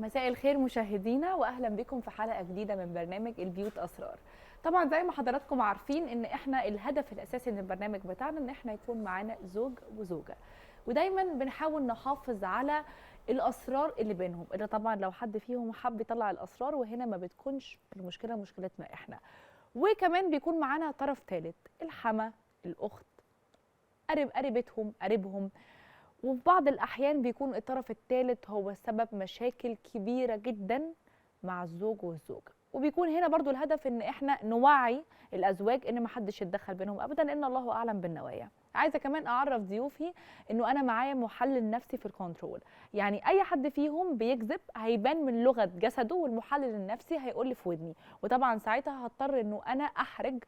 مساء الخير مشاهدينا، واهلا بكم في حلقه جديده من برنامج البيوت اسرار. طبعا زي ما حضراتكم عارفين ان احنا الهدف الاساسي من البرنامج بتاعنا ان احنا يكون معانا زوج وزوجه، ودايما بنحاول نحافظ على الاسرار اللي بينهم، اللي طبعا لو حد فيهم حب يطلع الاسرار وهنا ما بتكونش المشكله مشكلتنا احنا. وكمان بيكون معانا طرف ثالث، الحما، الاخت، قريبتهم، قريبهم. وفي بعض الأحيان بيكون الطرف الثالث هو سبب مشاكل كبيرة جدا مع الزوج والزوجة، وبيكون هنا برضو الهدف ان احنا نوعي الأزواج ان محدش يتدخل بينهم أبدا، ان الله أعلم بالنوايا. عايزة كمان أعرف ضيوفي انه أنا معايا محلل نفسي في الكنترول، يعني أي حد فيهم بيكذب هيبان من لغة جسده، والمحلل النفسي هيقول لي في ودني، وطبعا ساعتها هضطر انه أنا أحرج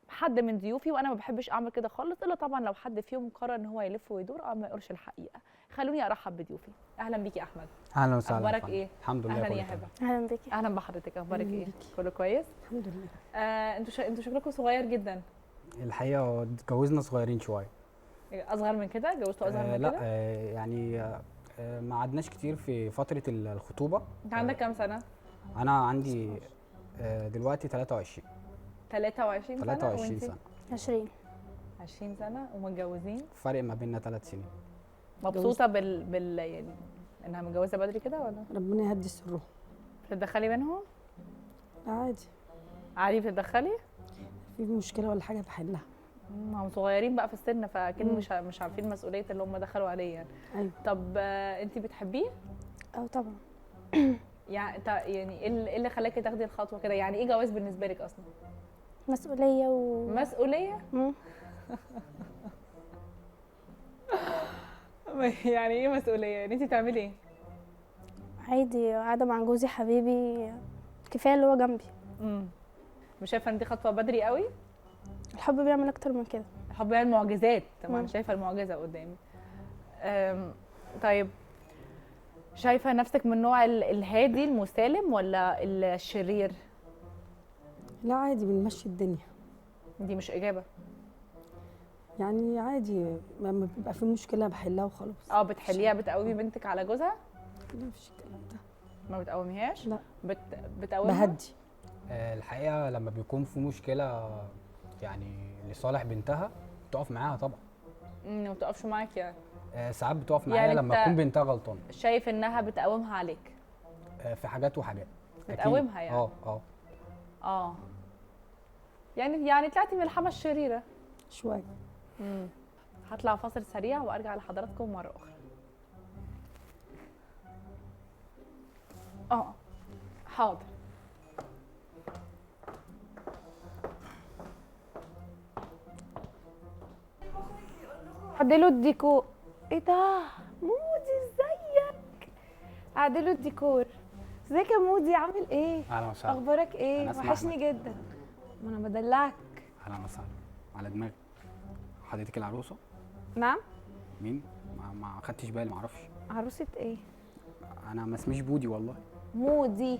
حد من ضيوفي، وانا ما بحبش اعمل كده خالص، الا طبعا لو حد فيهم قرر ان هو يلف ويدور او ما يقولش الحقيقه. خلوني ارحب بضيوفي. اهلا بيكي احمد. اهلا وسهلا. اخبارك ايه؟ الحمد لله. اهلا يا هبه. اهلا بيكي. اهلا بحضرتك. اخبارك أهلاً ايه؟ بيكي. كله كويس الحمد لله. انتوا شكلكم صغير جدا. الحقيقه اتجوزنا صغيرين شويه. اصغر من كده؟ جوزتوا اصغر من لا كده؟ يعني ما قعدناش كتير في فتره الخطوبه. انت عندك كام سنه؟ انا عندي دلوقتي 23 23 سنه. 23 سنه. 20 سنه ومتجوزين. فرق ما بيننا 3 سنين. مبسوطه يعني انها متجوزه بدري كده ولا ربنا يهدي سرهم. بتتدخلي بينهم؟ عادي. عادي بتتدخلي؟ في مشكله ولا حاجه بحلها. هم صغيرين بقى في السن، فاكيد مش عارفين مسؤوليه اللي هم دخلوا عليه يعني. ايوه. طب انت بتحبيه؟ طبعا. يعني ايه اللي خلاكي تاخدي الخطوه كده؟ يعني ايه جواز بالنسبه لك اصلا؟ مسؤوليه مسؤوليه؟ يعني ايه مسؤوليه؟ يعني انت بتعملي ايه؟ عادي، قاعده مع جوزي حبيبي، كفايه اللي هو جنبي. مش شايفه ان دي خطوه بدري قوي؟ الحب بيعمل اكتر من كده. الحب يعني المعجزات طبعا. شايفه المعجزه قدامي. طيب، شايفه نفسك من النوع الهادي المسالم ولا الشرير؟ لا عادي، بنمشي الدنيا. دي مش اجابه. يعني عادي، لما بيبقى في مشكله بحلها وخلاص. بتحليها؟ بتقومي بنتك على جوزها؟ لا مفيش الكلام ده. ما بتقوميهاش؟ لا. بتقومها؟ بهدي. الحقيقه لما بيكون في مشكله يعني لصالح بنتها بتقف معاها طبعا. ما بتقفش معاك يعني؟ ساعات بتقف معايا يعني لما تكون بنتها غلطانه. شايف انها بتقومها عليك؟ في حاجات وحاجات. بتقومها يعني؟ يعني طلعتي من الحما الشريره شويه. هطلع فاصل سريع وارجع لحضراتكم مره اخرى. حاضر. عدلوا الديكور. ايه ده؟ مودي ازيك؟ عدلوا الديكور. ازيك يا مودي؟ عامل ايه؟ اهلا وسهلا. اخبارك ايه؟ وحشني جدا. ما انا بدلعك. اهلا وسهلا. على دماغي. حضرتك العروسه؟ نعم. مين؟ ما خدتش بالي، ما اعرفش. عروسه ايه؟ انا ما اسميش بودي والله. مودي.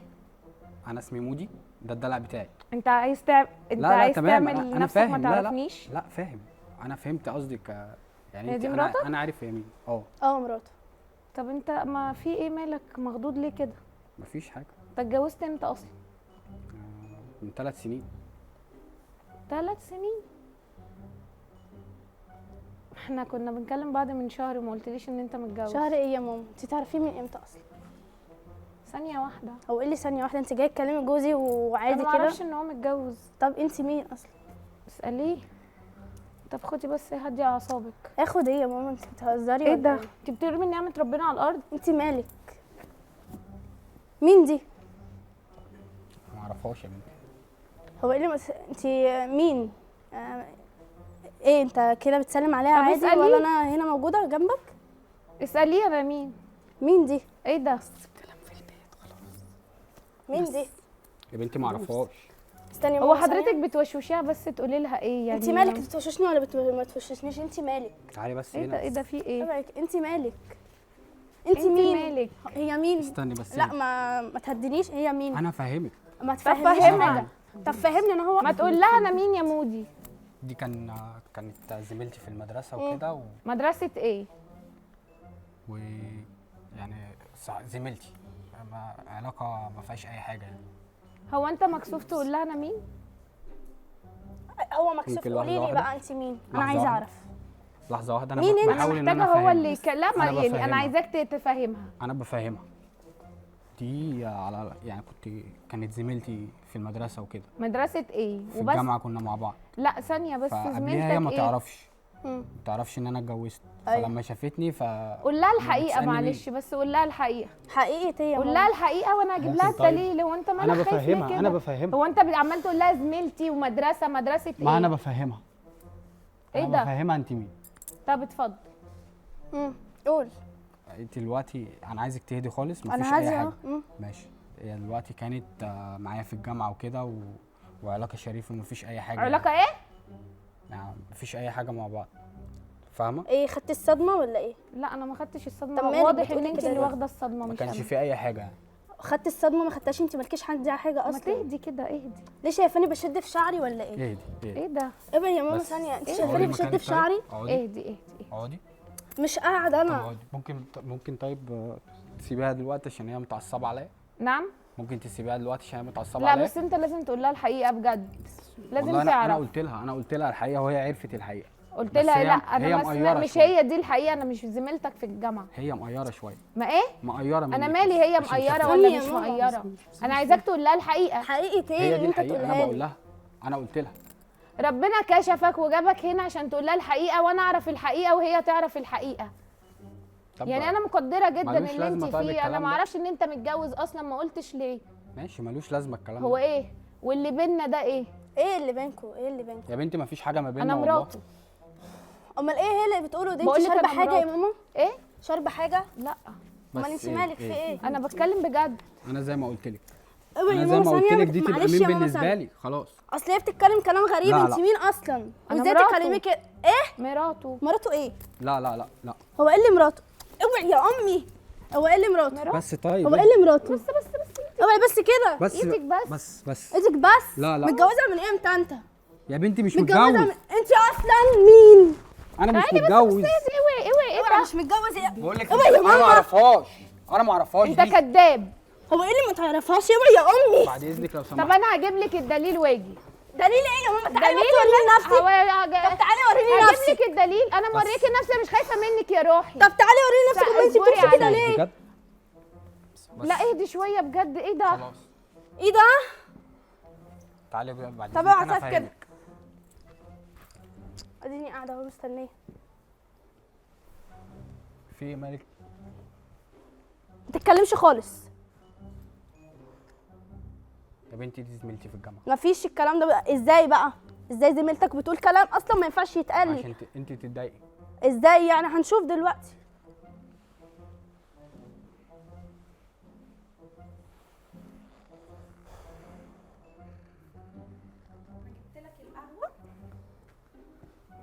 انا اسمي مودي، ده الدلع بتاعي. انت عايز تعمل أنا نفسك فاهم. ما تعرفنيش؟ لا فاهم. انا فهمت قصدك. يعني هي انت دي مراتك؟ انا عارف هي مين. مراته. طب انت ما في ايه؟ مالك مخضوض ليه كده؟ مفيش حاجه. انت اتجوزت امتى اصلا؟ من 3 سنين. 3 سنين؟ احنا كنا بنكلم بعض من شهر وما قلتليش ان انت متجوز. شهر ايه يا ماما؟ انت تعرفيه من امتى اصلا؟ ثانيه واحده. هو ايه اللي ثانيه واحده؟ انت جايه تكلمي جوزي وعادي انا كده؟ ما اعرفش ان هو متجوز. طب انت مين اصلا؟ اساليه. طب خدي بس هدي اعصابك. اخد ايه يا ماما؟ انت بتهزري ايه ولا ده؟ انت بترمي نعمه ربنا على الارض؟ انت مالك؟ مين دي؟ ما اعرفهاش يا بنتي. هو ايه اللي انت مين؟ ايه انت كده بتسلم عليها طب عادي اسأليه. ولا انا هنا موجوده جنبك؟ اساليه انا مين. مين دي؟ ايه ده؟ كلام في البيت خلاص. مين دي؟ يا بنتي ما اعرفهاش. استني يا هو ماما حضرتك ثانية. بتوشوشيها بس تقولي لها ايه يعني؟ انت مالك؟ بتوششني ولا ما توششنيش؟ انت مالك؟ تعالي بس ايه هنا. ده؟ ايه ده؟ في ايه؟ ابعك. انت مالك؟ انت انت مين؟ مالك؟ هي مين؟ استني بس لا هنا. ما تهدنيش. هي مين؟ انا فاهمك. ما فهمني. تفهمنيش حاجه. طب فهمني. انا هو ما تقول لها انا مين يا مودي؟ دي كانت زميلتي في المدرسه وكده مدرسه ايه؟ يعني زميلتي علاقه ما فيهاش اي حاجه يعني. هو انت مكسوف تقول لها انا مين؟ هو مكسوف. ممكن قولي لي لحظة بقى واحدة؟ انت مين؟ انا لحظة عايزه واحدة. اعرف. لحظه واحده، مين انت؟ انا بحاول ان محتاجه انا هو اللي افهمها. لا أنا يعني انا بفهمها. عايزاك تفهمها. انا بفهمها. دي على يعني كانت زميلتي في المدرسه وكده، مدرسه ايه؟ في وبس. الجامعه كنا مع بعض. لا ثانيه بس، فقبليها هي ما زميلتك ايه؟ تعرفش، مم. ما تعرفش ان انا اتجوزت. أيوة. فلما شافتني قول لها الحقيقه، بتسألني معلش بس قول لها الحقيقه. حقيقه ايه يا قول ماما؟ لها الحقيقه وانا هجيب ممكن لها طيب. الدليل. هو انت انا مالك خايف ليه بفهمها، كده؟ انا بفهمها. هو انت عمال تقول لها زميلتي ومدرسه ايه؟ ما انا بفهمها. ايه انا ده؟ بفهمها انت مين. طب اتفضل. قول. انت دلوقتي انا عايزك تهدي خالص، مفيش انا اي هاديه حاجه. اهو. ماشي. هي دلوقتي كانت معايا في الجامعه وكده وعلاقه شريفه، ومفيش اي حاجه. علاقه ايه؟ يعني مفيش اي حاجه مع بعض، فاهمه؟ ايه، خدت الصدمه ولا ايه؟ لا انا ما خدتش الصدمه. طب مالك واضح ان بتقولي انت كده اللي ليه؟ واخده الصدمه ما مش كانش انا. في اي حاجه يعني. خدت الصدمه ما خدتهاش انت، مالكيش حد حاجه ما اصلا. تهدي كده، اهدي. ليه شايفاني بشد في شعري ولا ايه؟ اهدي اهدي. ايه ده؟ ابعد يا ماما بس. ثانيه، انت إيه؟ شايفاني اقعدي بشد مكانك في شعري؟ طيب. اقعدي اهدي. اقعدي. مش قاعد طب انا. اقعدي. ممكن طيب تسيبيها دلوقتي عشان هي متعصبه عليا. نعم. ممكن تسيبيها دلوقتي عشان هي متعصبه لا عليا. بس انت لازم تقول لها الحقيقه بجد. لازم والله انا تعرف. قلت لها الحقيقه وهي عرفت الحقيقه. قلت بس لها هي- لا هي انا مقيرة مش شوية. هي دي الحقيقه، انا مش زميلتك في الجامعه. هي مقيره شويه. ما ايه؟ مقيره منك. انا مالي هي عشان مقيره شافتها. ولا ثانية مش يا ماما. مقيره؟ انا عايزاك تقول لها الحقيقه. حقيقه ايه هي دي اللي انت الحقيقه، انا تقولها بقول لي؟ لها. انا قلت لها. ربنا كشفك وجابك هنا عشان تقول لها الحقيقه، وانا اعرف الحقيقه وهي تعرف الحقيقه. طب يعني انا مقدره جدا ملوش اللي لازمة انت طيب فيه. انا الكلام ما ده. اعرفش ان انت متجوز اصلا، ما قلتش ليه. ماشي، ملوش لازمه الكلام هو ده. ايه واللي بينا ده ايه؟ ايه اللي بينكم؟ ايه اللي بينكم؟ يا بنتي مفيش حاجه ما بيننا انا والله. مراته. امال ايه هي اللي بتقوله ده؟ انت بقول لك شاربه أنا حاجه يا مراته. ماما؟ ايه؟ شاربه حاجه؟ لا امال انت مالك في ايه؟ انا بتكلم بجد. انا زي ما قلت لك. ابعد يا انا زي ماما ما قلت ثانيه. لك دي تبقى معلش مين يا ماما بالنسبه ثانية. لي خلاص. اصل هي بتتكلم كلام غريب. لا، انت لا. مين اصلا؟ أنا وازاي مراته. تكلمي كده؟ ايه؟ مراته. مراته ايه؟ لا لا لا لا. هو ايه اللي مراته؟ اوعي يا امي. هو ايه اللي مراته؟ مراته. بس طيب. هو ايه اللي مراته؟ بس اوعي بس كده. بس إيدك بس. بس ايدك بس. لا، لا. متجوزه من امتى انت؟ يا بنتي مش متجوزه متجوز. انت اصلا مين؟ انا مش تعالي بس متجوز. اوعي ايه اوعي ده؟ مش متجوز ايه؟ بقول لك اوعي يا انا ما ماما. اعرفهاش. انا ما اعرفهاش انت دي. كذاب. هو ايه اللي ما تعرفهاش؟ اوعي يا امي. بعد اذنك لو طب سمحت. انا هجيب لك الدليل واجي. دليل ايه يا ماما؟ تعالي دليل بس وريني نفسك. طب تعالي وريني هجيب نفسك. لك الدليل. انا موريكي نفسي، مش خايفه منك يا روحي. طب تعالي وريني نفسك. امال انت اصبري بتمشي كده عليا. ليه؟ بجد. لا اهدي شويه بجد. ايه ده؟ خلاص. ايه ده؟ تعالي بقى بعد طب إذنك اوعى أنا كده. أفهمك. اديني قاعده اهو مستنيه. في إيه مالك؟ ما تتكلمش خالص. يا بنتي دي زميلتي في الجامعه. مفيش الكلام ده بقى. ازاي بقى؟ ازاي زميلتك بتقول كلام اصلا ما ينفعش يتقال؟ عشان انت تتضايقي. ازاي يعني؟ هنشوف دلوقتي.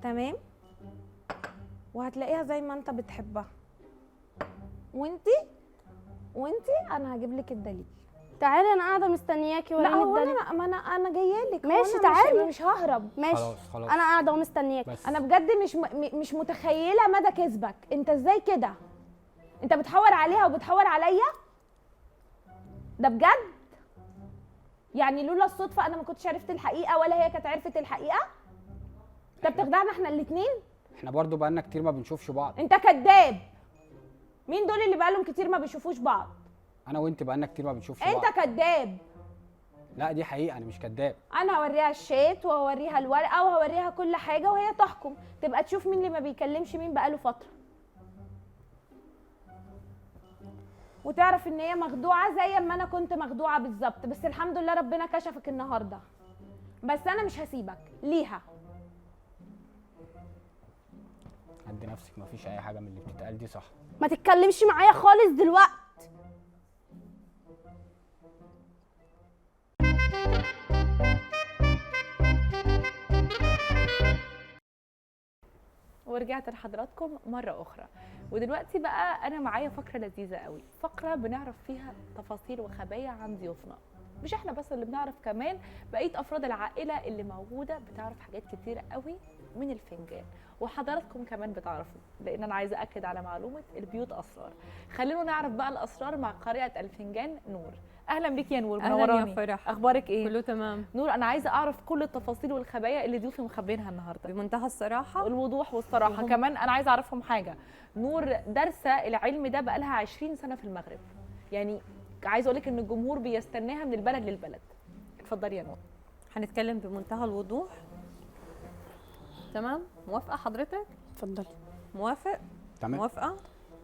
تمام. وهتلاقيها زي ما انت بتحبها. وانتي انا هجيب لك الدليل. تعالي انا قاعده مستنياكي. لا وريني هو الدليل. انا ما انا جايه لك. ماشي، هو أنا تعالي. مش ههرب. ماشي. خلاص. انا قاعده ومستنياكي. بس انا بجد مش متخيله مدى كذبك. انت ازاي كده؟ انت بتحور عليها وبتحور عليا؟ ده بجد؟ يعني لولا الصدفه انا ما كنتش عرفت الحقيقه ولا هي كانت عرفت الحقيقه؟ انت بتخدعنا احنا الاثنين. احنا برضو بقالنا كتير ما بنشوفش بعض. انت كذاب. مين دول اللي بقالهم كتير ما بيشوفوش بعض؟ انا وانت بقالنا كتير ما بنشوفش بعض. انت كذاب. لا دي حقيقه، انا مش كداب. انا هوريها الشات وهوريها الورقه وهوريها كل حاجه وهي تحكم، تبقى تشوف مين اللي ما بيكلمش مين بقاله فتره، وتعرف ان هي مخدوعه زي ما انا كنت مخدوعه بالظبط. بس الحمد لله ربنا كشفك النهارده. بس انا مش هسيبك ليها. عند نفسك، مفيش اي حاجه من اللي بتتقال دي صح. ما تتكلمش معايا خالص دلوقتي. ورجعت لحضراتكم مرة أخرى، ودلوقتي بقى أنا معايا فقرة لذيذة قوي، فقرة بنعرف فيها تفاصيل وخبايا عن ضيوفنا. مش احنا بس اللي بنعرف، كمان بقيه افراد العائله اللي موجوده بتعرف حاجات كتيره قوي من الفنجان، وحضراتكم كمان بتعرفوا، لان انا عايزه اكد على معلومه البيوت اسرار. خلينا نعرف بقى الاسرار مع قارئه الفنجان نور. اهلا بيك يا نور، اهلا منوراني. يا فرح، اخبارك ايه؟ كله تمام. نور، انا عايزه اعرف كل التفاصيل والخبايا اللي ضيوفي مخبينها النهارده بمنتهى الصراحه والوضوح والصراحه. كمان انا عايزه اعرفهم حاجه، نور دارسه العلم ده بقالها 20 سنه في المغرب، يعني عايزه اقول لك ان الجمهور بيستناها من البلد للبلد. اتفضلي يا نور. هنتكلم بمنتهى الوضوح. تمام، موافقه حضرتك؟ اتفضلي. موافق؟ تمام. موافقه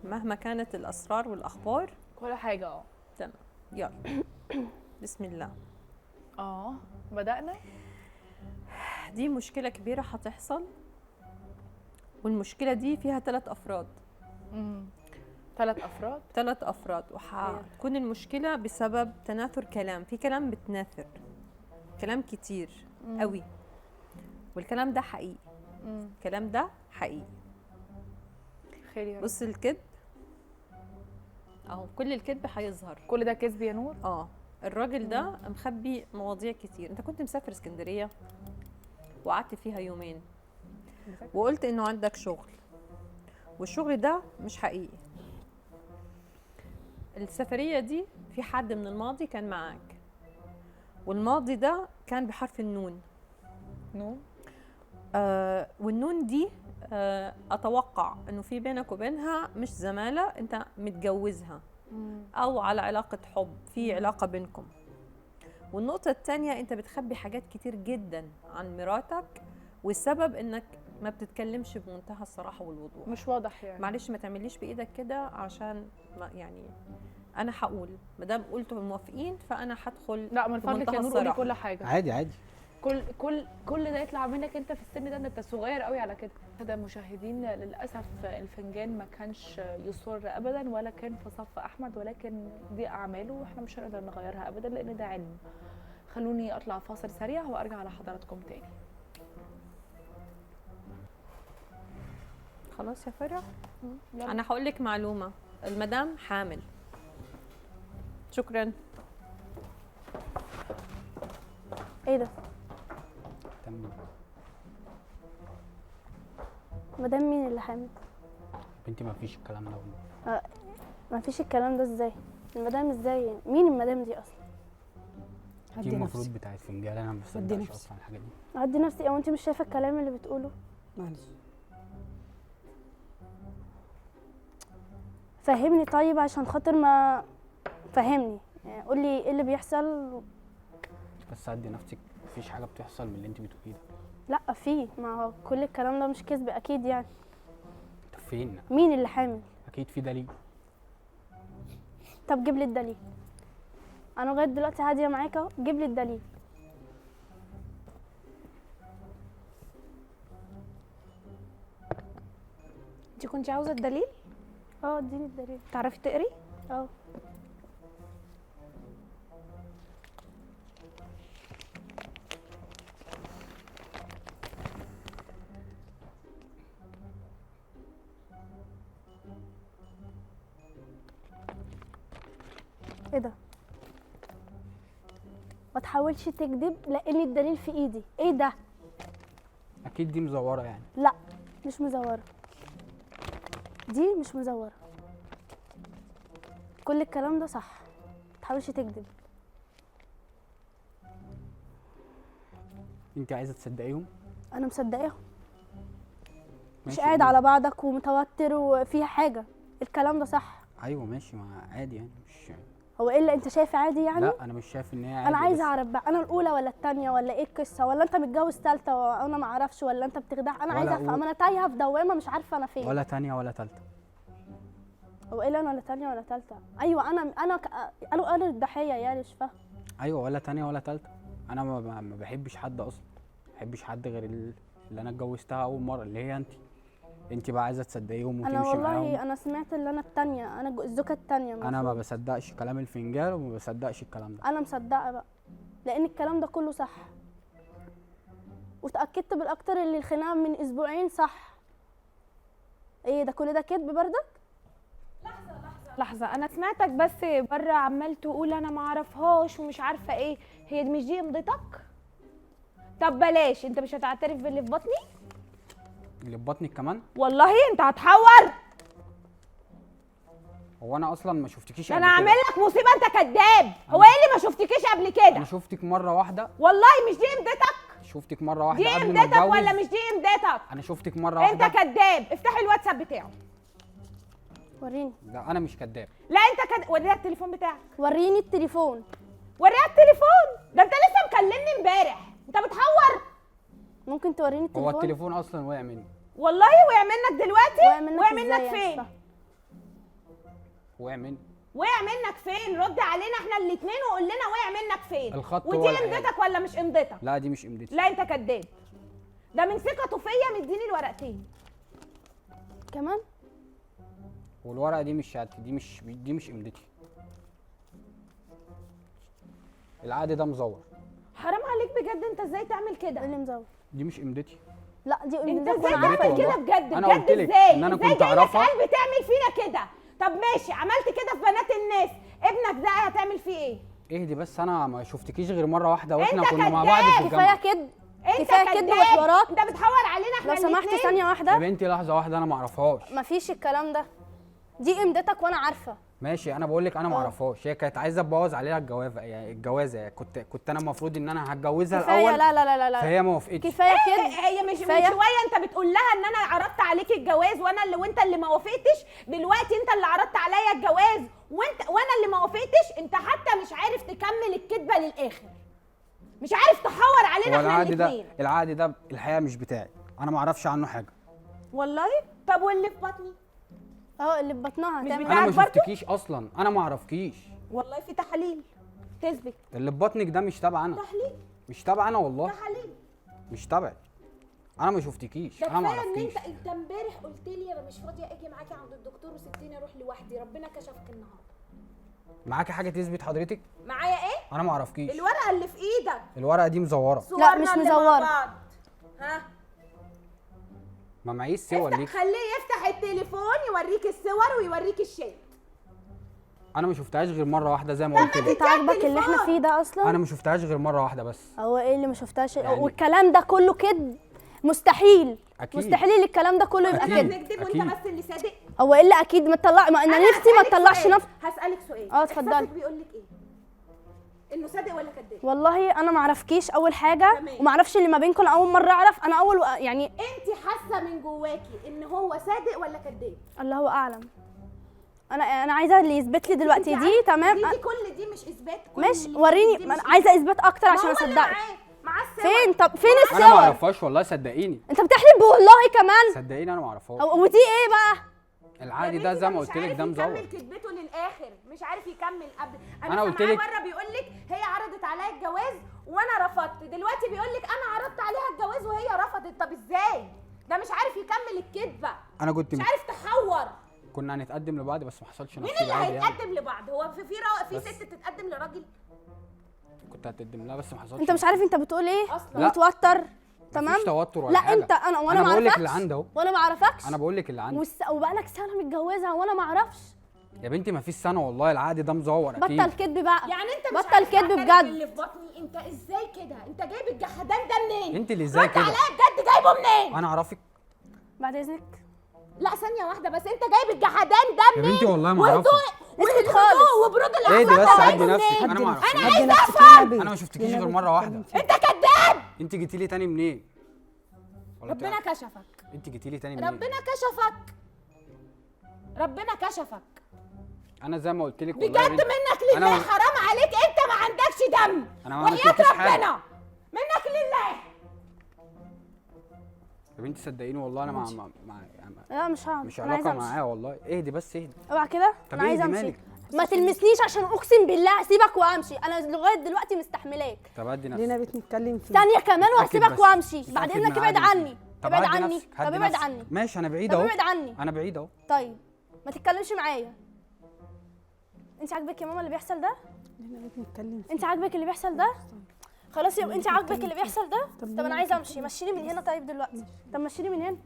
مهما كانت الاسرار والاخبار. كل حاجه تمام، يلا. بسم الله. بدأنا. دي مشكله كبيره هتحصل، والمشكله دي فيها 3 افراد. 3 افراد. 3 افراد، وهتكون المشكله بسبب تناثر كلام، في كلام بتناثر، كلام كتير قوي، والكلام ده حقيقي. الكلام ده حقيقي. خير يا رب. بص الكذب اهو، كل الكذب هيظهر. كل ده كذب يا نور؟ الراجل ده مخبي مواضيع كتير. انت كنت مسافر اسكندريه وقعدت فيها يومين وقلت انه عندك شغل، والشغل ده مش حقيقي. السفريه دي في حد من الماضي كان معاك، والماضي ده كان بحرف النون. نون؟ والنون دي اتوقع انه في بينك وبينها مش زماله، انت متجوزها او على علاقه حب، في علاقه بينكم. والنقطه الثانيه، انت بتخبي حاجات كتير جدا عن مراتك، والسبب انك ما بتتكلمش بمنتهى الصراحه والوضوح. مش واضح يعني. معلش ما تعمليش بايدك كده، عشان ما يعني انا هقول، ما دام قلتوا موافقين فانا هدخل. لا من فضلك يا نور قولي كل حاجه. عادي عادي. كل ده يطلع منك انت في السن ده، انت صغير قوي على كده. ده مشاهدين للاسف الفنجان ما كانش يصر ابدا ولا كان في صف احمد، ولكن دي اعماله واحنا مش هنقدر نغيرها ابدا لان ده علم. خلوني اطلع فاصل سريع وارجع على حضراتكم تاني. خلاص يا فرح، انا هقول لك معلومه، المدام حامل. شكرا. ايه ده؟ تمام. مدام مين اللي حامل؟ بنتي ما فيش الكلام ده. ما فيش الكلام ده ازاي؟ المدام ازاي يعني؟ مين المدام دي اصلا؟ دي المفروض بتاعت فنجان، انا ما بصدقش اصلا الحاجات دي. اعدي نفسي، او انت مش شايفه الكلام اللي بتقوله؟ معلش فهمني طيب عشان خاطر ما فهمني، يعني قول لي ايه اللي بيحصل. بس عدي نفسك، مفيش حاجه بتحصل من اللي انت بتقوليه ده. لا في، ما هو كل الكلام ده مش كذب اكيد يعني. طب فين؟ مين اللي حامل؟ اكيد في دليل. طب جيب لي الدليل. انا لغايه دلوقتي هاديه معاك اهو، جيب لي الدليل. انت كنت عاوزه الدليل؟ اديني الدليل. تعرفي تقري؟ اه. ايه ده؟ ما تحاولش تكذب لان الدليل في ايدي. ايه ده؟ اكيد دي مزوره يعني. لا مش مزوره، دي مش مزوره، كل الكلام ده صح. ما تحاولش تكذب. انت عايزه تصدقيهم؟ انا مصدقاهم، مش ماشي، قاعد قولي. على بعضك ومتوتر وفيها حاجه. الكلام ده صح. ايوه ماشي، ما عادي يعني، مش هو ايه اللي انت شايف عادي يعني؟ لا انا مش شايف ان هي عادي. انا عايزه بس اعرف بقى، انا الاولى ولا الثانيه ولا ايه القصه؟ ولا انت متجوز ثالثه وانا ما اعرفش، ولا انت بتخدع؟ انا ولا عايزه افهم، انا تايهه في دوامه مش عارفه انا فين. ولا تانية ولا تالتة. هو ايه اللي انا ولا ثانيه ولا ثالثه؟ ايوه انا الضحيه يعني، مش فاهم. ايوه ولا تانية ولا تالتة. انا ما بحبش حد اصلا، ما بحبش حد غير اللي انا اتجوزتها اول مره، اللي هي انت بقى عايزه تصدقيهم انا وتمشي معاهم. والله انا سمعت اللي انا الثانيه، انا الزوجه الثانيه. انا ما بصدقش كلام الفنجان وما بصدقش الكلام ده. انا مصدقه بقى لان الكلام ده كله صح، وتاكدت بالاكتر ان الخناقه من اسبوعين صح. ايه ده؟ كل ده كذب بردك؟ لحظه، انا سمعتك بس بره عمال تقول انا ما اعرفهاش ومش عارفه ايه. هي مش دي امضتك؟ طب بلاش، انت مش هتعترف باللي في بطني؟ اللي في بطنك كمان؟ والله انت هتحور. هو انا اصلا ما شفتكيش ده قبل انا كده. عامل لك مصيبه، انت كداب. هو ايه اللي ما شفتكيش قبل انا كده؟ شفتك مره واحده. والله مش دي امضتك؟ شفتك مره واحده دي قبل ما امضتك اتجوز. ولا مش دي امضتك؟ انا شفتك مره انت واحده. كداب. افتحي الواتساب بتاعه. وريني لا انا مش كداب. لا انت وريها التليفون بتاعك. وريني التليفون. وريها التليفون. ده انت لسه مكلمني امبارح. انت بتحور. ممكن توريني هو التليفون؟ التليفون اصلا وقع مني. والله وقع منك دلوقتي؟ وقع منك إزاي؟ فين؟ وقع مني. وقع منك فين؟ رد علينا احنا الاثنين وقول لنا وقع منك فين. الخط هو ودي الحاجة. امضتك ولا مش امضتك؟ لا دي مش امضتي. لا انت كداب. ده من ثقته فيا مديني الورقتين. كمان؟ والورقه دي مش شهادتي، دي مش امضتي. العقد ده مزور. حرام عليك بجد، انت ازاي تعمل ايه كده؟ اللي مزور؟ دي مش امضتي. لا دي انت امضتك ازاي وانا امضتي تعمل عارفه. كده والله. بجد؟ أنا بجد قلت لك ازاي؟ إن أنا ازاي كنت جاي لك أعرفها. قلب تعمل فينا كده؟ طب ماشي، عملت كده في بنات الناس، ابنك ده هتعمل فيه ايه؟ اهدي بس، انا ما شفتكيش غير مره واحده واحنا انت كنا مع كداب. بعض في كفايه الجامعه. كده. انت كفايه كده كداب. وحوارات. انت بتحور علينا احنا لو سمحت الاتنين. ثانيه يا واحده. بنتي لحظه واحده، انا ما اعرفهاش. مفيش الكلام ده. دي امضتك وانا عارفه. ماشي انا بقول لك انا ما اعرفهاش. هي كانت عايزه تبوظ عليها الجوازه، يعني الجوازه يعني كنت انا المفروض ان انا هتجوزها كفايه. الاول. لا لا لا لا لا. فهي ما وافقتش. كفايه كده. هي مش من كفاية. شويه انت بتقول لها ان انا عرضت عليك الجواز وانت اللي ما وافقتش. دلوقتي انت اللي عرضت عليا الجواز وانا اللي ما وافقتش. انت حتى مش عارف تكمل الكذبه للاخر. مش عارف تحور علينا هو احنا الاثنين. العقد ده الحقيقه مش بتاعي، انا ما اعرفش عنه حاجه. والله. طب واللي في بطني؟ اه اللي في بطنها مش هتعمل بتاعك انا ما برضو؟ شفتكيش اصلا، انا ما اعرفكيش. والله في تحاليل تثبت. اللي في بطنك ده مش تبع انا. تحليل. مش تبع انا والله. تحاليل. مش تبعي. انا ما شفتكيش، ده انا ما كفايه ان اعرفكيش. انت امبارح قلت لي انا مش فاضيه اجي معاكي عند الدكتور وسبتيني اروح لوحدي. ربنا كشفك النهارده. معاكي حاجه تثبت حضرتك؟ معايا ايه؟ انا ما اعرفكيش. الورقه اللي في ايدك. الورقه دي مزوره. صورنا مش اللي مع مزورة. بعض. ها؟ ما معيش صور ليك. خليه يفتح التليفون يوريك الصور ويوريك الشات. انا ما شفتهاش غير مره واحده زي ما قلت لك. انت عاجبك اللي احنا فيه ده اصلا؟ انا ما شفتهاش غير مره واحده بس. هو ايه اللي ما شفتهاش؟ يعني- والكلام ده كله كذب. مستحيل. أكيد. مستحيل اللي الكلام ده كله يبقى أكيد. كذب. نكذب أكيد. وانت بس اللي صادق. هو ايه اللي اكيد ما تطلع، ما انا نفسي ما هسألك تطلعش سؤال. نفس. هسألك سؤال. اتفضلي. إحساسك بيقول لك ايه؟ انه صادق ولا كذاب؟ والله انا ما اعرفكيش اول حاجه، تمام. وما اعرفش اللي ما بينكم. اول مره اعرف انا يعني انت حاسه من جواكي ان هو صادق ولا كذاب؟ الله اعلم. انا عايزه اللي يثبت لي دلوقتي انت دي. عارفة تمام. دي كل دي مش اثبات. كل ماشي اللي وريني. دي ما مش انا عايزه اثبات اكتر ما عشان هو اللي اصدقك. معاه الصور. فين؟ طب فين انا ما الصور؟ اعرفهاش والله، صدقيني. انت بتحلف والله كمان. صدقيني انا ما اعرفهاش. ودي ايه بقى؟ العقد يا ده بنتي زي ما مش قلت لك عارف ده مزور. يكمل كذبته للاخر. مش عارف يكمل قبل. أنا قلت سامعاه لك- بره بيقول لك هي عرضت عليا الجواز وانا رفضت. دلوقتي بيقول لك انا عرضت عليها الجواز وهي رفضت. طب ازاي؟ ده مش عارف يكمل الكذبه. انا كنت مش عارف تحور. كنا هنتقدم لبعض بس ما حصلش مين نصيب اللي عادي يعني. هيتقدم لبعض؟ هو في بس. ست تتقدم لراجل؟ كنت هتقدم لها بس ما حصلش انت مش عارف انت بتقول ايه أصلاً. لا. متوتر. تمام. مفيش توتر ولا لا حاجه. انت وانا انا ما بقول لك اعرفكش. اللي عندي اهو. وانا ما اعرفكش. انا بقول لك اللي عندي. وبقالك سنه متجوزها وانا ما اعرفش. يا بنتي ما فيش سنه والله، العقد ده مزور اكيد. بطل كذب بقى. يعني انت مش بطل عارف كذب تعترف بجد. باللي في بطني. انت ازاي كده؟ انت جايب الجحدان ده منين؟ انت اللي ازاي رد كده؟ عليا بجد، جايبه منين؟ انا اعرفك. بعد اذنك. لا ثانية واحدة بس، انت جايب الجحدان ده يا منين؟ بنتي والله ما اعرفك. اسكت خالص. وبرود ايه الاعصاب ده بس، ده عدي جايبه نفسك. منين؟ انا ما اعرفش. انا عايزة افهم. انا ما شفتكيش غير مره واحده. انت كذاب. انت جيتي لي تاني منين؟ ولا ربنا بتاع- كشفك. انت جيتي لي تاني منين؟ ربنا كشفك. ربنا كشفك. انا زي ما قلت لك والله بجد يا بنتي. منك أنا لله. ما- حرام عليك، انت ما عندكش دم. أنا ما وحياة عملتلكيش حاجة. ربنا منك لله. يا بنتي صدقيني والله انا لا مش هقعد. مش أنا عايزة علاقه أمشي. معاه والله. اهدي بس اهدي. اوعى كده. طب انا عايزه اهدي امشي. مالك؟ ما تلمسنيش عشان اقسم بالله هسيبك وامشي. انا لغايه دلوقتي مستحملاك. طب هدي لينا نفسك. بنتكلم فيه. ثانيه كمان اتأكد وهسيبك بس. وامشي. اتأكد بعد من اذنك ابعد عقلك. عني. طب ابعد هدي عني. نفسك، طب هدي ابعد نفسك. عني. ماشي انا بعيد طب اهو. ابعد عني. انا بعيد اهو. طيب ما تتكلمش معايا. انت عاجبك يا ماما اللي بيحصل ده؟ لينا بنتكلم فيه. انت عاجبك اللي بيحصل ده؟ خلاص يبقى انت عاجبك اللي بيحصل ده؟ طب انا عايزه امشي. مشيني من هنا طيب دلوقتي. طب مشيني من هنا.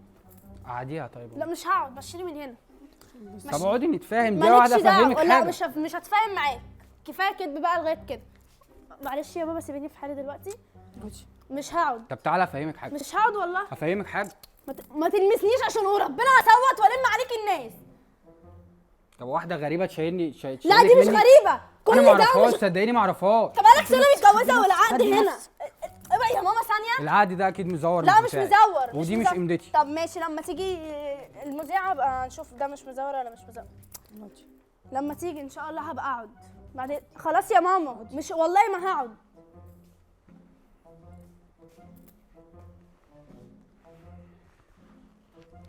قعديها طيب. لا مش هقعد. مشيني من هنا. طب اقعدي نتفاهم، دي مالكش واحده دعوه. افهمك لا حاجه. مش هتفاهم معاك، كفايه كدب بقى لغايه كده. معلش يا بابا سيبيني في حالي دلوقتي، مش هقعد، طب تعالى افهمك حاجه، مش هقعد والله. افهمك حاجه. ما تلمسنيش عشان وربنا هصوت والم عليك الناس. طب واحده غريبه تشيلني لا دي مش غريبه، كل انا ما ده اعرفهاش، مش. صدقيني ما اعرفهاش. طب بقالك سنه متجوزه والعقد هنا. ابقى يا ماما ثانيه. العقد ده اكيد مزور. لا مش مزور، ودي مش قيمتي. طب ماشي لما تيجي المذيعه ابقى نشوف ده مش مزور ولا مش مزور. لما تيجي ان شاء الله هبقى اقعد بعدين. خلاص يا ماما، مش والله ما هقعد.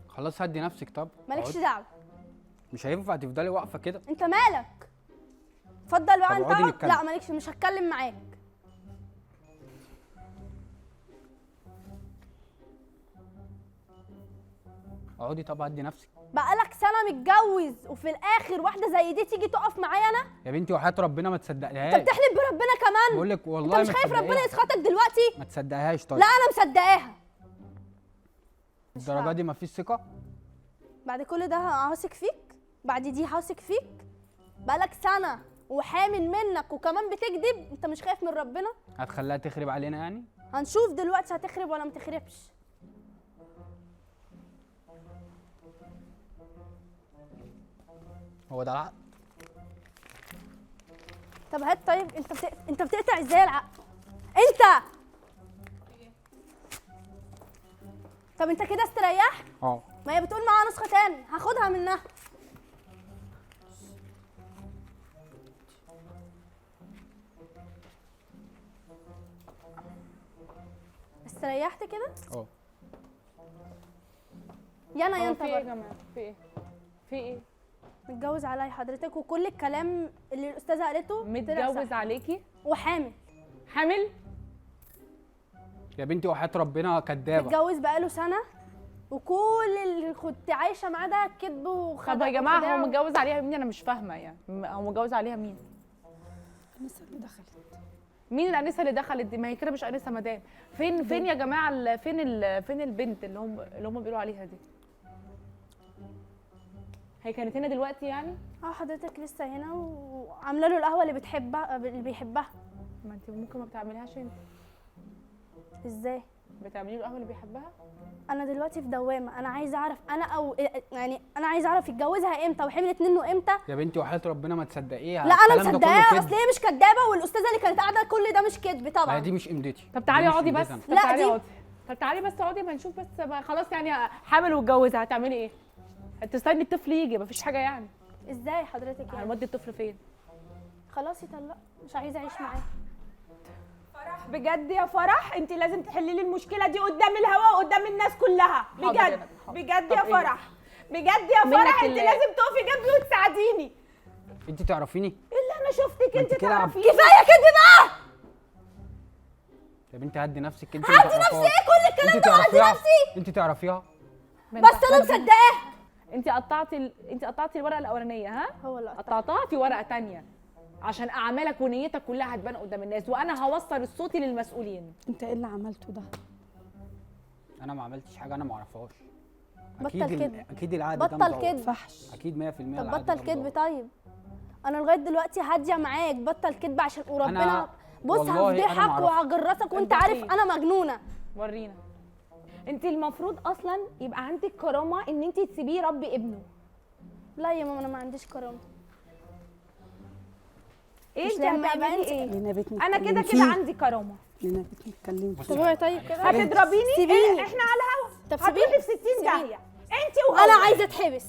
خلاص هدي نفسك. طب مالكش اقعدي. دعوه. مش هينفع تفضلي واقفه كده. انت مالك؟ اتفضل بقى طب انت اقعدي اقعد. نتكلم. لا مالكش، مش هتكلم معاك. اقعدي. طب هدي نفسك. بقالك سنه متجوز وفي الاخر واحده زي دي تيجي تقف معايا انا؟ يا بنتي وحياه ربنا ما تصدقيهاش. انت بتحلف بربنا كمان؟ بقول لك والله انت مش ما خايف ربنا تصدقيها. يسخطك دلوقتي؟ ما تصدقيهاش. طيب لا انا مصدقاها. الدرجه دي ما فيش ثقه. بعد كل ده هثق فيك؟ بعد دي هثق فيك؟ بقالك سنه وحامل منك وكمان بتكذب. انت مش خايف من ربنا؟ هتخليها تخرب علينا يعني؟ هنشوف دلوقتي هتخرب ولا ما تخربش. هو ده العقد؟ طب هات. طيب انت بتقطع ازاي العقد؟ انت طب انت كده استريحت؟ اه. ما هي بتقول معاها نسخه تاني، هاخدها منها. استريحت كده؟ اه. يا انا يا هو انت في ايه يا برضه. جماعه؟ في ايه؟ في ايه؟ متجوز عليا حضرتك، وكل الكلام اللي الاستاذه قالته طلع متجوز صح. عليكي؟ وحامل. حامل؟ يا بنتي وحياه ربنا كدابه. متجوز بقاله سنه وكل اللي كنت عايشه معاه ده كذب وخدع. طب يا جماعه وخداع. هو متجوز عليها مين؟ انا مش فاهمه يعني. هو متجوز عليها مين؟ النساء اللي دخلت. مين الانسه اللي دخلت دي؟ ما هي كده مش انسه مدام. فين يا جماعه فين البنت اللي هم بيقولوا عليها دي؟ هي كانت هنا دلوقتي يعني؟ حضرتك لسه هنا وعامله له القهوه اللي بتحبها اللي بيحبها. ما انت ممكن ما بتعمليهاش انت. ازاي؟ بتعملي له القهوه اللي بيحبها؟ انا دلوقتي في دوامه، انا عايزه اعرف انا عايزه اعرف يتجوزها امتى وحملت منه امتى. يا بنتي وحياه ربنا ما تصدقيها. لا انا الكلام ده كله مصدقاها، كذب. اصل هي مش كدابه والاستاذه اللي كانت قاعده كل ده مش كذب ما طبعا. هي دي مش قيمتي. طب تعالي دي مش اقعدي بس. قيمتي طب لا، تعالي دي- اقعدي. طب تعالي بس اقعدي ما نشوف بس خلاص يعني حامل واتجوزها هتعملي ايه؟ هتستني الطفل يجي مفيش حاجه يعني. ازاي حضرتك يعني؟ هنودي الطفل فين؟ خلاص يطلق، مش عايزه اعيش معاه. بجد يا فرح انت لازم تحلي لي المشكله دي قدام الهوا وقدام الناس كلها. حاضر بجد يا ندى، حاضر. بجد طب يا إيه؟ فرح، بجد يا منك فرح انت لله. لازم تقفي جنبي وتساعديني. انت تعرفيني؟ الا انا شفتك ما انت انت كده تعرفيني. كفايه كده بقى. يا بنتي هدي نفسك. انت هدي نفسي ايه كل الكلام انت ده؟ هدي تعرفيها؟ نفسي. انت تعرفيها؟ بس انا مصدقاها. انت قطعتي الورقه الاولانيه ها؟ هو اللي قطع. قطعتها في ورقه تانية عشان اعمالك ونيتك كلها هتبان قدام الناس وانا هوصل الصوتي للمسؤولين. انت ايه اللي عملته ده؟ انا ما عملتش حاجه انا ما اعرفهاش. بطل كدب. اكيد العقد ده بطل مزور. كدب. فحش. اكيد 100% طب العقد بطل ده كدب. مزور. طيب انا لغايه دلوقتي هاديه معاك، بطل كدب عشان وربنا. بص والله أنا هفضحك معرفش. وهجرسك وانت عارف انا مجنونه. ورينا. انت المفروض اصلا يبقى عندك كرامه ان انت تسيبيه يربي ابنه. لا يا ماما انا ما عنديش كرامه. ايه مش انت لما يبقى هتعملي انت- ايه؟ لينا بيت انا نتكلم كده فيه. عندي كرامه. لينا بيت نتكلم طب فيه. اوعي طيب كده. هتضربيني؟ سيبيني. احنا على الهوا. طب هتروحي سيبيني. في 60 سيبيني. داهيه انت وهو. انا عايزه اتحبس.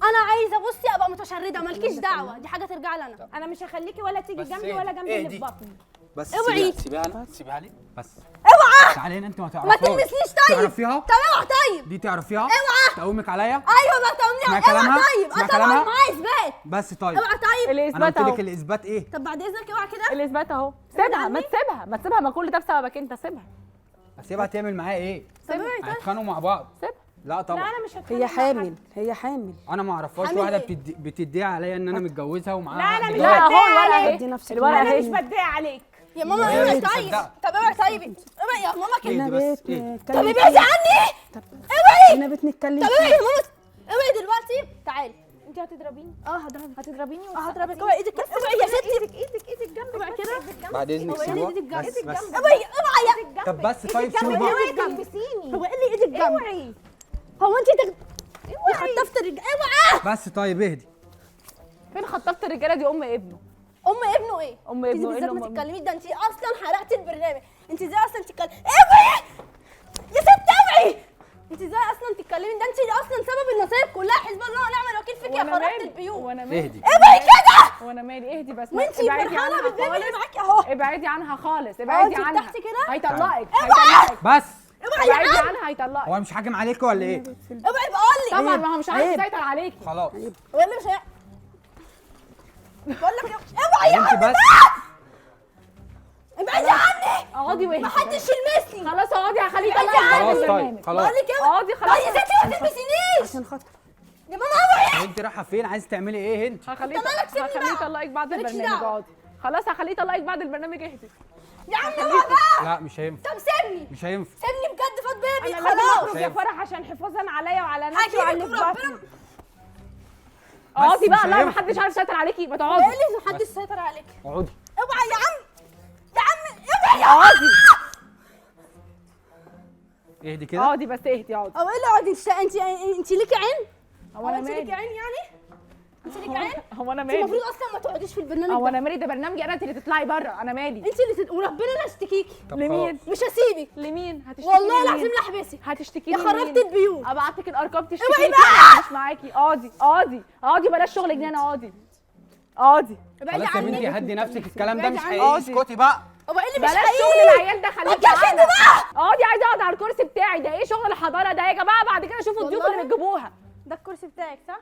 انا عايزه بصي ابقى متشرده، مالكيش دعوه، دي حاجه ترجع لي انا. انا مش هخليكي ولا تيجي بس جنبي ايه ولا دي؟ جنبي ايه اللي دي؟ في بطني. بس اوعي. سيبيها لي بس. اوعى. تعالي هنا. انت ما ما تعرفيهاش. تلمسنيش طيب. تعرفيها؟ طب اوعى طيب. دي تعرفيها؟ اوعى. تقومك عليا؟ ايوه ما اسمعي تقومني. اوعى كلامها؟ طيب. اسمعي طبعا كلامها؟ معايا اثبات. بس طيب. اوعى طيب. انا الاثبات قلت اهو. لك الاثبات ايه؟ طب بعد اذنك اوعى كده. الاثبات اهو. سيبها ما عني؟ تسيبها ما كل ده بسببك انت. سيبها هسيبها تعمل معايا ايه؟ طب اوعي طيب. هيتخانقوا مع بعض. سيبها. لا لا طبعا. انا مش هتخانق هي مع حد. حامل، هي حامل. انا ما اعرفهاش. حامل واحده ايه؟ بتدعي عليا ان انا متجوزها ومعاها لا، أنا عقد مش جواز. لا اهو بدعي الورقه عليك. اهي. ادي نفسك الورقه انا مش اهي. بدعي عليك. يا ماما وهي اوعي مش طيب. مصدقة. طب اوعي طيب. اوعي يا ماما كده. لينا اهدي بس، بيت اهدي. طب نتكلم ابعدي فيه. عني. طب اوعي. لينا بيت نتكلم طب اوعي فيه. يا ماما. اوعي دلوقتي. تعالي انت هتضربيني هضربك. هتضربيني هضربك. اوعي ايدك، اوعي يا ستي. ايدك جنبك. اوعي كده. بعد اذنك هو سيبوها ايدك بس جنبك. بس اوعي اوعي. طب بس طيب سيبوا بعض. اوعي تلمسيني. هو ايه اللي ايدك جنبك؟ اوعي هو انت يا خطفت الرجاله. اوعى. بس طيب اهدي. فين خطفت الرجاله دي؟ ام ابنه. ابنه ايه؟ ام انت ابنه ايه بالذات اللي ما ام تتكلميش، ده انت اصلا حرقتي البرنامج. انت ازاي اصلا تتكلمي؟ اوعي يا ست اوعي. انت ازاي اصلا تتكلمي؟ ده انت اللي اصلا سبب المصايب كلها. حسب الله ونعم الوكيل فيك يا خربت البيوت. وانا مالي اهدي. اوعي كده. وانا مالي؟ اهدي بس. وانت ابعدي فرحانه عنها بالبيبي اللي خالص. معاكي اهو. ابعدي عنها خالص. ابعدي انت عنها. فتحتي كده؟ هيطلقك. هيطلقك. بس اوعي يا ابعدي عم. عنها هيطلقك. هو مش حاكم عليكي ولا ايه؟ اوعي بقول لك. طبعا ما هو مش عارف عيب. يسيطر عليكي. خلاص هو اللي مش بقول لك اوعي يا انت عم. بس ابعدي عني. اقعدي واهدي. محدش يلمسني. خلاص اقعدي هخليه يطلقك ابعدي بعد خلاص البرنامج. طيب خلاص. بقول لك اوعي. اقعدي خلاص. لا يا ستي ما تلمسينيش. عشان خاطر يا ماما اوعي. انت رايحه فين؟ عايزه تعملي ايه انت؟ هخليه انت مالك؟ سيبني هخليه بقى. يطلقك بعد مالكش البرنامج. دعوة. اقعدي خلاص. هخليه يطلقك بعد البرنامج. اهدي. يا عم اوعى بقى. لا مش هينفع طب سيبني. مش هينفع. سيبني بجد فاض بيبي انا لازم خلاص. اخرج يا فرح عشان حفاظا عليا وعلى نفسي هجيبك وعلى اللي في وربنا. بطني. اقعدي مش بقى. لا هينفع. محدش عارف يسيطر عليكي. ما ايه تقعدي. اللي محدش سيطر عليك؟ اقعدي. اوعى يا عم. يا عم اوعى يا اقعدي. اهدي كده. اقعدي بس. اهدي. اقعدي. او ايه اللي اقعدي؟ انت ليكي عين؟ هو انا انت ليكي مالي؟ عين يعني؟ انت ليكي عين؟ هو انا انت مالي؟ المفروض اصلا ما تقعديش في البرنامج هو ده. انا مالي؟ ده برنامجي انا. انت اللي تطلعي بره. انا مالي؟ انت اللي وربنا لا اشتكيكي. طب لمين؟ خلاص. مش هسيبك لمين هتشتكي؟ والله لمين؟ العظيم لا احبسك. هتشتكي يا لي خربت لمين؟ البيوت. ابعت لك الارقام تشتكي اوعي لي. بقى. مش معاكي. اقعدي. اقعدي. اقعدي. بلاش شغل جنان. اقعدي. اقعدي. ابعدي خلاص يا بنتي عني. هدي نفسك. الكلام ده ابعدي مش عني. حقيقي. اسكتي بقى. هو ايه اللي مش بلاش حقيقي؟ شغل العيال ده. خليكي انت يا ست معانا. بقى. اقعدي. عايزه اقعد على الكرسي بتاعي. ده ايه شغل الحضاره ده يا جماعه؟ بعد كده شوفوا الضيوف والله. اللي بتجيبوها. ده الكرسي بتاعك صح؟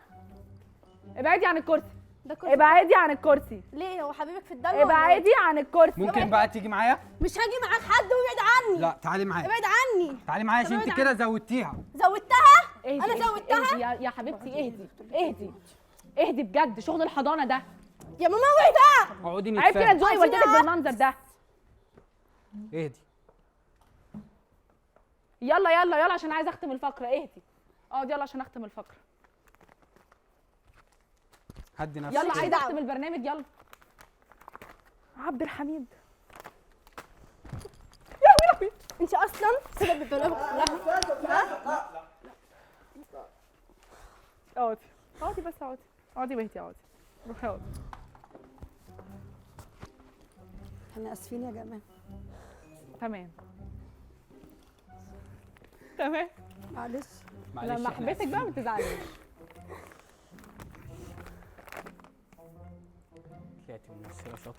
ابعدي عن الكرسي. ده الكرسي. ابعدي عن الكرسي. ليه هو حبيبك في الدم ولا ايه؟ ابعدي عن الكرسي. ممكن بقى تيجي معايا؟ مش هاجي معاك حد وابعد عني. لا تعالي معايا. ابعد عني. تعالي معايا عشان طب انت ابعد كده زودتيها. زودتها؟ اهدي. انا اهدي. زودتها؟ اهدي يا حبيبتي. اهدي. اهدي. اهدي بجد. شغل الحضانه ده. يا ماما اوعي بقى. اقعدي عيب كده نتفاهم. تزوقي والدتك بالمنظر ده. اهدي. يلا يلا يلا عشان عايزه اختم الفقره. اهدي. اقعد يلا عشان اختم الفقره. هدي نفسك. يلا مالكش عايزه دعوة. اختم البرنامج. يلا. عبد الحميد. انت اصلا سبب البلاوي كلها. اقعدي. اقعدي بس. اقعدي. اقعدي واهدي. اقعدي. روحي اقعدي. احنا اسفين يا جماعه. تمام. تمام. معلش. معلش لما احنا احبسك بقى ما تزعليش. طلعتي ممثله شاطره.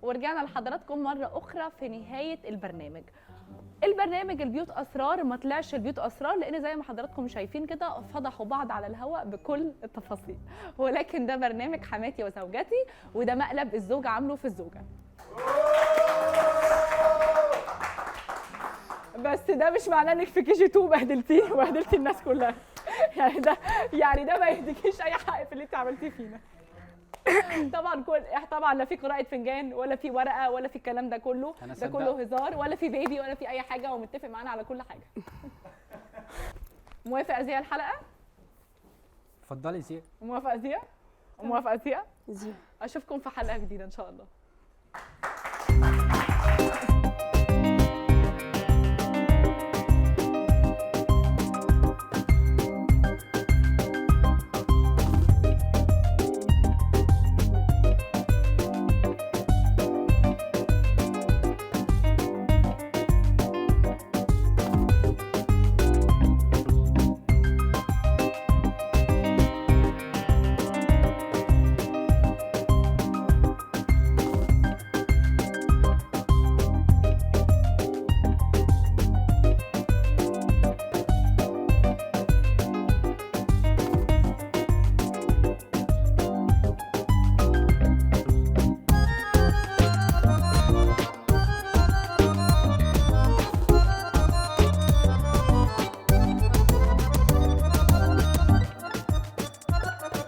ورجعنا لحضراتكم مرة أخرى في نهاية البرنامج. البرنامج البيوت أسرار ما طلعش البيوت أسرار، لأن زي ما حضراتكم شايفين كده فضحوا بعض على الهواء بكل التفاصيل، ولكن ده برنامج حماتي وزوجتي، وده مقلب الزوج عامله في الزوجة. بس ده مش معناه انك في كي جي 2 بهدلتيني وبهدلتي الناس كلها. يعني ده ما يهديكيش اي حق في اللي انت عملتيه فينا. طبعا لا في قراءة فنجان ولا في ورقة ولا في الكلام ده كله. أنا ده صدقت. كله هزار، ولا في بيبي ولا في اي حاجة، ومتفق معانا على كل حاجة. موافقة زي الحلقة؟ اتفضلي زياد. موافقة زي؟ موافقة زي؟ زين. اشوفكم في حلقة جديدة ان شاء الله.